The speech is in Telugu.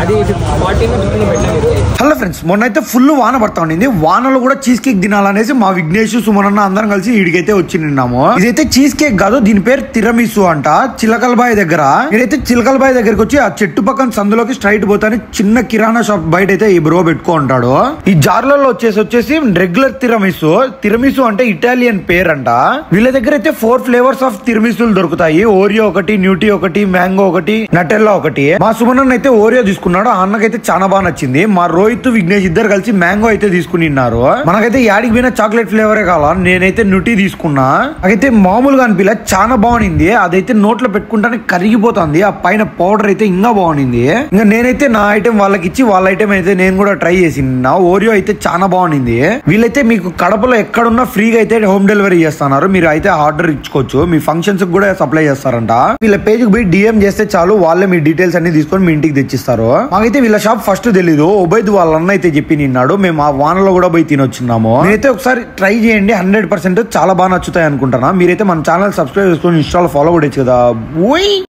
అది 14 పెట్టలేదు. హలో ఫ్రెండ్స్, మొన్నైతే ఫుల్ వాన పడతా ఉండింది. వానలో కూడా చీజ్ కేక్ తినాలనేసి మా విఘ్నేష్ సుమనన్న అందరం కలిసి ఈడికైతే వచ్చి నిన్నాము. ఇదైతే చీజ్ కేక్ కాదు, దీని పేరు తిరమిసు అంట. చిలకలబాయి దగ్గర ఇదైతే చిలకలబాయి దగ్గరికి వచ్చి ఆ చెట్టు పక్కన సందులోకి స్ట్రైట్ పోతానే చిన్న కిరాణా షాప్ బయట అయితే ఈ బ్రో పెట్టుకో ఉంటాడు. ఈ జార్లలో వచ్చేసి రెగ్యులర్ తిరమిసు అంటే ఇటాలియన్ పేరు అంట. వీళ్ళ దగ్గర అయితే 4 ఫ్లేవర్స్ ఆఫ్ తిరమిసులు దొరుకుతాయి. ఓరియో ఒకటి, న్యూటీ ఒకటి, మ్యాంగో ఒకటి, నటెల్లా ఒకటి. మా సుమనన్న అయితే ఓరియో తీసుకున్నాడు. ఆ అన్నకైతే చాలా బాగా నచ్చింది. మా రోహిత్, విఘ్నేష్ ఇద్దరు కలిసి మ్యాంగో అయితే తీసుకున్నారు. మనకైతే యాడికి పోయినా చాక్లెట్ ఫ్లేవరే కావాలి. నేనైతే న్యూటీ తీసుకున్నా. నాకైతే మామూలుగా అనిపిల్ల, చాలా బాగుంది. అదైతే నోట్లో పెట్టుకుంటానే కరిగిపోతుంది. ఆ పైన పౌడర్ అయితే ఇంకా బాగుంది. ఇంకా నేనైతే నా ఐటెం వాళ్ళకి ఇచ్చి వాళ్ళ ఐటెం అయితే నేను కూడా ట్రై చేసి ఓరియో అయితే చాలా బాగుంది. వీళ్ళైతే మీకు కడపలో ఎక్కడున్నా ఫ్రీగా అయితే హోమ్ డెలివరీ చేస్తున్నారు. మీరు అయితే ఆర్డర్ ఇచ్చుకోవచ్చు. మీ ఫంక్షన్స్ కూడా సప్లై చేస్తారంట. వీళ్ళ పేజ్ కి పోయి డిఎం చేస్తే చాలు, వాళ్ళే మీ డీటెయిల్స్ అన్ని తీసుకొని మీ ఇంటికి తెచ్చిస్తారు. మాకైతే వీళ్ళ షాప్ ఫస్ట్ తెలీదు. ఉబైద్ వాళ్ళ అన్న అయితే చెప్పి నిన్నాడు. మేము ఆ వానలో కూడా పోయి తినొచ్చున్నాము. మీరైతే ఒకసారి ట్రై చేయండి, 100% చాలా బాగా నచ్చుతాయి అనుకుంటున్నా. మీరైతే మన ఛానల్ సబ్స్క్రైబ్ చేసుకొని ఇన్స్టాలో ఫాలో కూడా కదా.